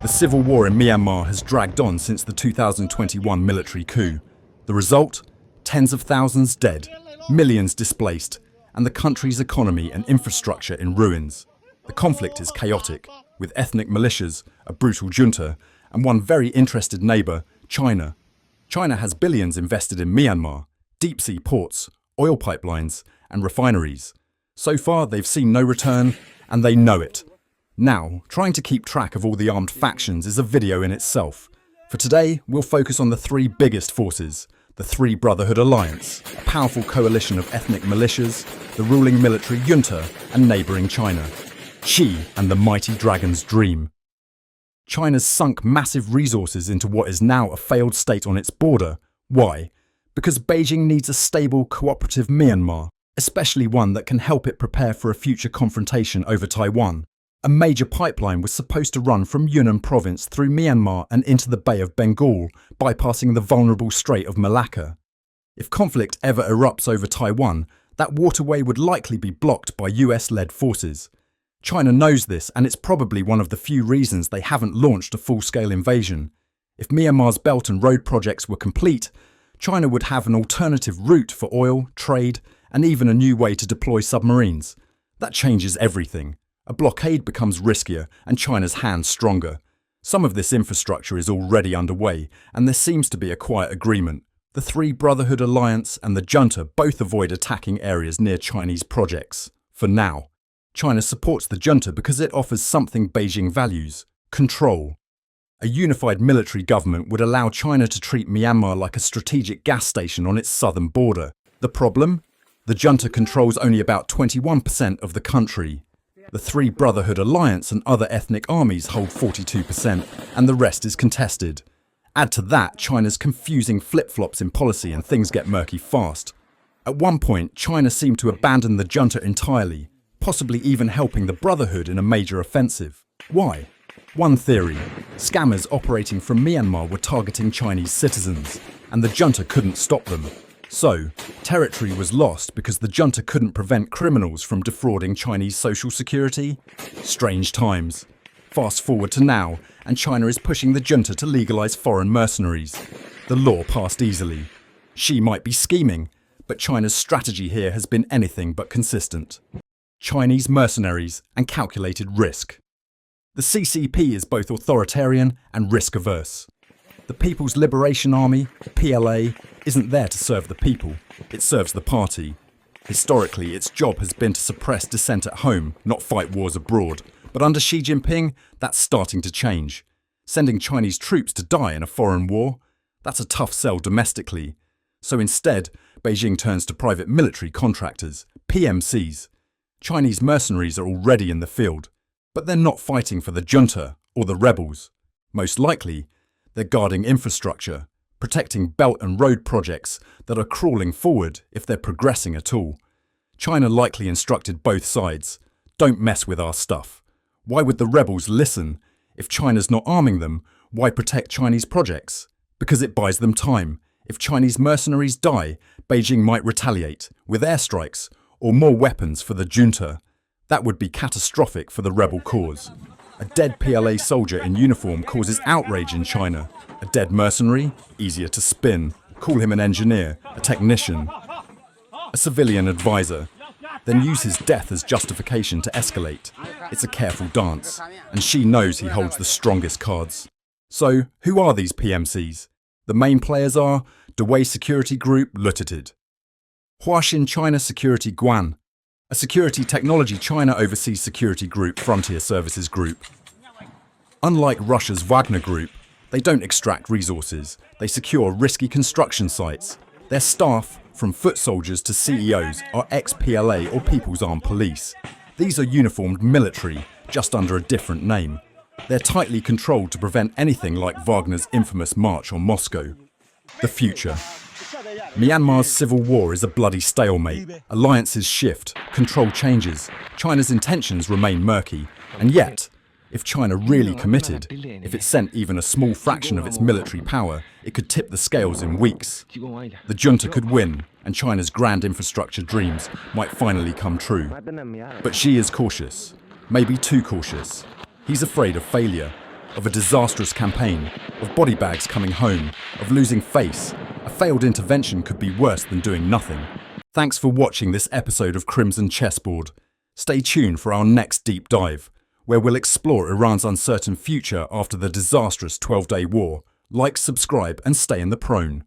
The civil war in Myanmar has dragged on since the 2021 military coup. The result? Tens of thousands dead, millions displaced, and the country's economy and infrastructure in ruins. The conflict is chaotic, with ethnic militias, a brutal junta, and one very interested neighbour, China. China has billions invested in Myanmar, deep-sea ports, oil pipelines, and refineries. So far, they've seen no return, and they know it. Now, trying to keep track of all the armed factions is a video in itself. For today, we'll focus on the three biggest forces: the Three Brotherhood Alliance, a powerful coalition of ethnic militias, the ruling military junta, and neighbouring China. Xi and the mighty dragon's dream. China's sunk massive resources into what is now a failed state on its border. Why? Because Beijing needs a stable, cooperative Myanmar, especially one that can help it prepare for a future confrontation over Taiwan. A major pipeline was supposed to run from Yunnan province through Myanmar and into the Bay of Bengal, bypassing the vulnerable Strait of Malacca. If conflict ever erupts over Taiwan, that waterway would likely be blocked by US-led forces. China knows this, and it's probably one of the few reasons they haven't launched a full-scale invasion. If Myanmar's Belt and Road projects were complete, China would have an alternative route for oil, trade, and even a new way to deploy submarines. That changes everything. A blockade becomes riskier and China's hands stronger. Some of this infrastructure is already underway, and there seems to be a quiet agreement. The Three Brotherhood Alliance and the Junta both avoid attacking areas near Chinese projects. For now, China supports the Junta because it offers something Beijing values: control. A unified military government would allow China to treat Myanmar like a strategic gas station on its southern border. The problem? The Junta controls only about 21% of the country. The Three Brotherhood Alliance and other ethnic armies hold 42%, and the rest is contested. Add to that China's confusing flip-flops in policy and things get murky fast. At one point, China seemed to abandon the junta entirely, possibly even helping the Brotherhood in a major offensive. Why? One theory: scammers operating from Myanmar were targeting Chinese citizens, and the junta couldn't stop them. So, territory was lost because the junta couldn't prevent criminals from defrauding Chinese social security? Strange times. Fast forward to now, and China is pushing the junta to legalise foreign mercenaries. The law passed easily. Xi might be scheming, but China's strategy here has been anything but consistent. Chinese mercenaries and calculated risk. The CCP is both authoritarian and risk-averse. The People's Liberation Army, PLA, isn't there to serve the people, it serves the party. Historically, its job has been to suppress dissent at home, not fight wars abroad. But under Xi Jinping, that's starting to change. Sending Chinese troops to die in a foreign war? That's a tough sell domestically. So instead, Beijing turns to private military contractors, PMCs. Chinese mercenaries are already in the field, but they're not fighting for the junta or the rebels. Most likely, they're guarding infrastructure, protecting Belt and Road projects that are crawling forward if they're progressing at all. China likely instructed both sides: don't mess with our stuff. Why would the rebels listen? If China's not arming them, why protect Chinese projects? Because it buys them time. If Chinese mercenaries die, Beijing might retaliate with airstrikes or more weapons for the junta. That would be catastrophic for the rebel cause. A dead PLA soldier in uniform causes outrage in China. A dead mercenary? Easier to spin. Call him an engineer, a technician, a civilian advisor. Then use his death as justification to escalate. It's a careful dance, and Xi knows he holds the strongest cards. So, who are these PMCs? The main players are Dewey Security Group Limited, Huaxin China Security Guan, a security technology China overseas security group Frontier Services Group. Unlike Russia's Wagner Group, they don't extract resources, they secure risky construction sites. Their staff, from foot soldiers to CEOs, are ex-PLA or People's Armed Police. These are uniformed military, just under a different name. They're tightly controlled to prevent anything like Wagner's infamous march on Moscow. The future. Myanmar's civil war is a bloody stalemate. Alliances shift, control changes, China's intentions remain murky, and yet, if China really committed, if it sent even a small fraction of its military power, it could tip the scales in weeks. The junta could win, and China's grand infrastructure dreams might finally come true. But Xi is cautious, maybe too cautious. He's afraid of failure. of a disastrous campaign, of body bags coming home, of losing face. A failed intervention could be worse than doing nothing. Thanks for watching this episode of Crimson Chessboard. Stay tuned for our next deep dive, where we'll explore Iran's uncertain future after the disastrous 12-day war. Like, subscribe, and stay in the prone.